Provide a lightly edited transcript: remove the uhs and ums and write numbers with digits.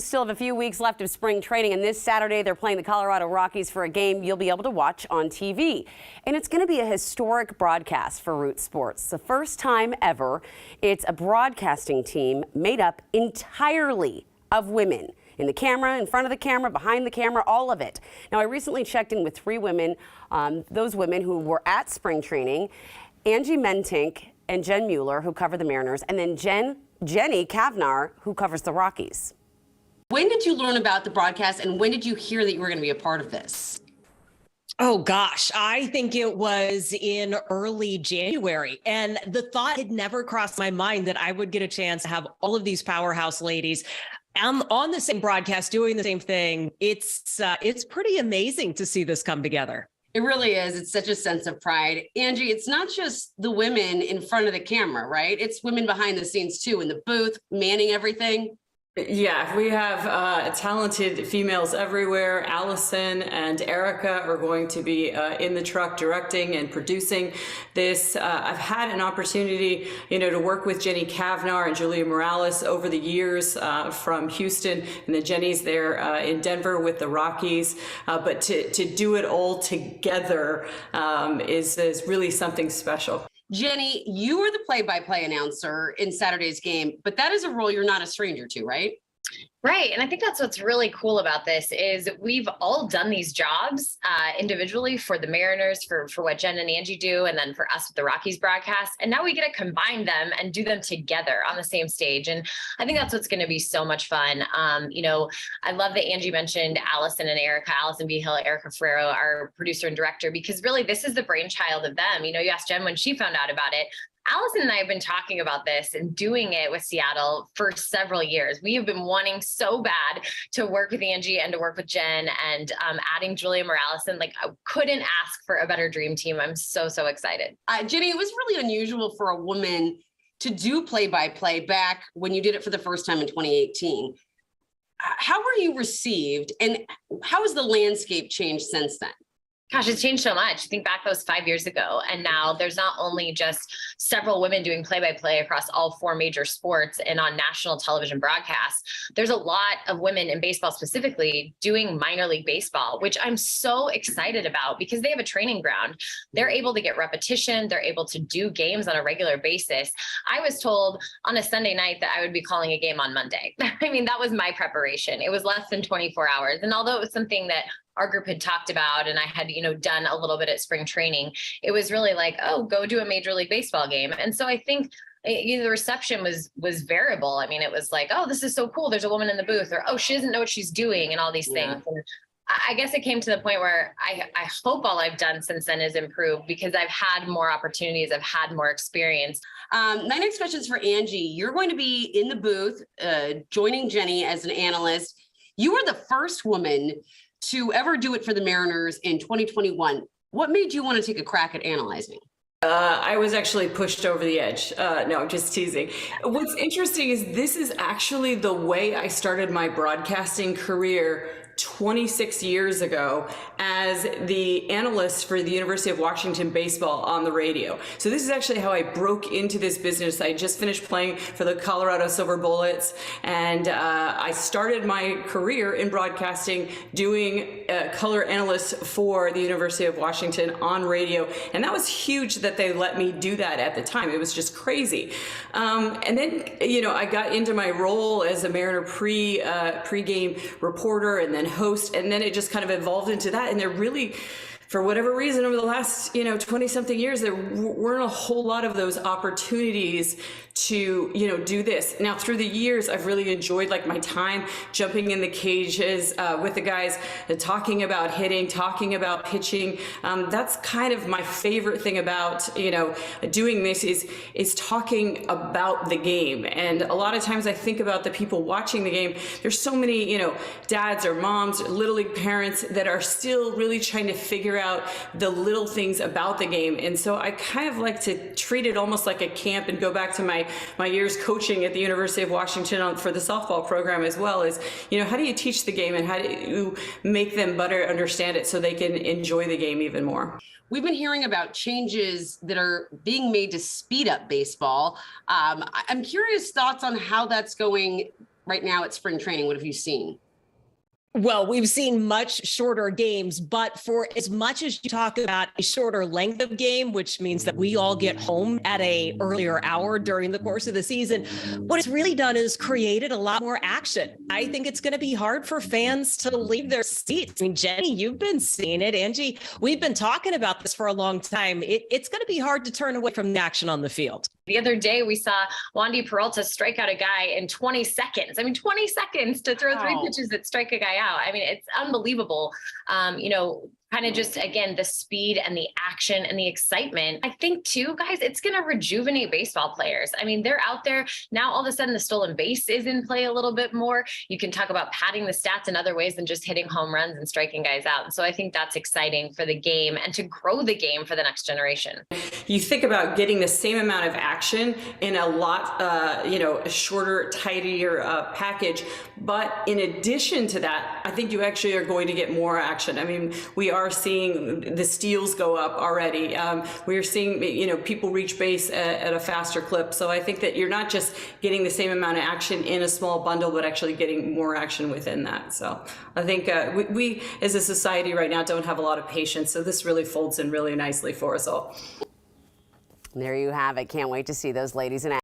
Still have a few weeks left of spring training, and this Saturday they're playing the Colorado Rockies for a game you'll be able to watch on TV. And it's going to be a historic broadcast for Root Sports. The first time ever, it's a broadcasting team made up entirely of women. In the camera, in front of the camera, behind the camera, all of it. Now, I recently checked in with 3 women, those women who were at spring training, Angie Mentink and Jen Mueller, who cover the Mariners, and then Jenny Cavnar, who covers the Rockies. When did you learn about the broadcast, and when did you hear that you were going to be a part of this? Oh, gosh, I think it was in early January. And the thought had never crossed my mind that I would get a chance to have all of these powerhouse ladies on the same broadcast doing the same thing. It's pretty amazing to see this come together. It really is. It's such a sense of pride. Angie, it's not just the women in front of the camera, right? It's women behind the scenes, too, in the booth, manning everything. Yeah, we have talented females everywhere. Allison and Erica are going to be in the truck directing and producing this. I've had an opportunity, to work with Jenny Cavnar and Julia Morales over the years from Houston, and then Jenny's there in Denver with the Rockies. But to do it all together is really something special. Jenny, you were the play-by-play announcer in Saturday's game, but that is a role you're not a stranger to, right? Right. And I think that's what's really cool about this is we've all done these jobs individually for the Mariners, for what Jen and Angie do, and then for us with the Rockies broadcast. And now we get to combine them and do them together on the same stage. And I think that's what's going to be so much fun. I love that Angie mentioned Allison and Erica, Allison B. Hill, Erica Ferrero, our producer and director, because really this is the brainchild of them. You asked Jen when she found out about it. Allison and I have been talking about this and doing it with Seattle for several years. We have been wanting so bad to work with Angie and to work with Jen, and adding Julia Morales. And I couldn't ask for a better dream team. I'm so excited. Jenny, it was really unusual for a woman to do play-by-play back when you did it for the first time in 2018. How were you received, and how has the landscape changed since then? Gosh, it's changed so much. Think back, that was 5 years ago. And now there's not only just several women doing play-by-play across all 4 major sports and on national television broadcasts. There's a lot of women in baseball specifically doing minor league baseball, which I'm so excited about because they have a training ground. They're able to get repetition. They're able to do games on a regular basis. I was told on a Sunday night that I would be calling a game on Monday. I mean, that was my preparation. It was less than 24 hours. And although it was something that our group had talked about and I had, done a little bit at spring training, it was really like, oh, go do a Major League Baseball game. And so I think the reception was variable. I mean, it was like, oh, this is so cool. There's a woman in the booth, or, oh, she doesn't know what she's doing, and all these things. And I guess it came to the point where I hope all I've done since then is improved because I've had more opportunities. I've had more experience. My next question is for Angie. You're going to be in the booth, joining Jenny as an analyst. You were the first woman to ever do it for the Mariners in 2021. What made you want to take a crack at analyzing? I was actually pushed over the edge. No, I'm just teasing. What's interesting is this is actually the way I started my broadcasting career 26 years ago as the analyst for the University of Washington baseball on the radio. So this is actually how I broke into this business. I just finished playing for the Colorado Silver Bullets, and I started my career in broadcasting doing color analyst for the University of Washington on radio. And that was huge that they let me do that at the time. It was just crazy. And then, I got into my role as a Mariner pre-game reporter and then host, and then it just kind of evolved into that. And there really, for whatever reason, over the last 20 something years, there weren't a whole lot of those opportunities to do this. Now through the years, I've really enjoyed my time jumping in the cages with the guys, talking about hitting, talking about pitching. That's kind of my favorite thing about doing this is talking about the game. And a lot of times I think about the people watching the game. There's so many dads or moms, little league parents that are still really trying to figure out the little things about the game. And so I kind of like to treat it almost like a camp and go back to my years coaching at the University of Washington for the softball program as well. Is how do you teach the game and how do you make them better understand it so they can enjoy the game even more? We've been hearing about changes that are being made to speed up baseball. I'm curious thoughts on how that's going right now at spring training? What have you seen? Well, we've seen much shorter games, but for as much as you talk about a shorter length of game, which means that we all get home at a earlier hour during the course of the season, what it's really done is created a lot more action. I think it's going to be hard for fans to leave their seats. I mean, Jenny, you've been seeing it. Angie, we've been talking about this for a long time. It's going to be hard to turn away from the action on the field. The other day, we saw Wandy Peralta strike out a guy in 20 seconds. I mean, 20 seconds to throw 3 pitches that strike a guy out. I mean, it's unbelievable. Kind of just, again, the speed and the action and the excitement. I think too, guys, it's going to rejuvenate baseball players. I mean, they're out there now. All of a sudden, the stolen base is in play a little bit more. You can talk about padding the stats in other ways than just hitting home runs and striking guys out. And so I think that's exciting for the game and to grow the game for the next generation. You think about getting the same amount of action in a lot, a shorter, tidier package. But in addition to that, I think you actually are going to get more action. I mean, we are seeing the steals go up already. We are seeing, people reach base at a faster clip. So I think that you're not just getting the same amount of action in a small bundle, but actually getting more action within that. So I think we as a society right now don't have a lot of patience. So this really folds in really nicely for us all. There you have it. Can't wait to see those ladies in action.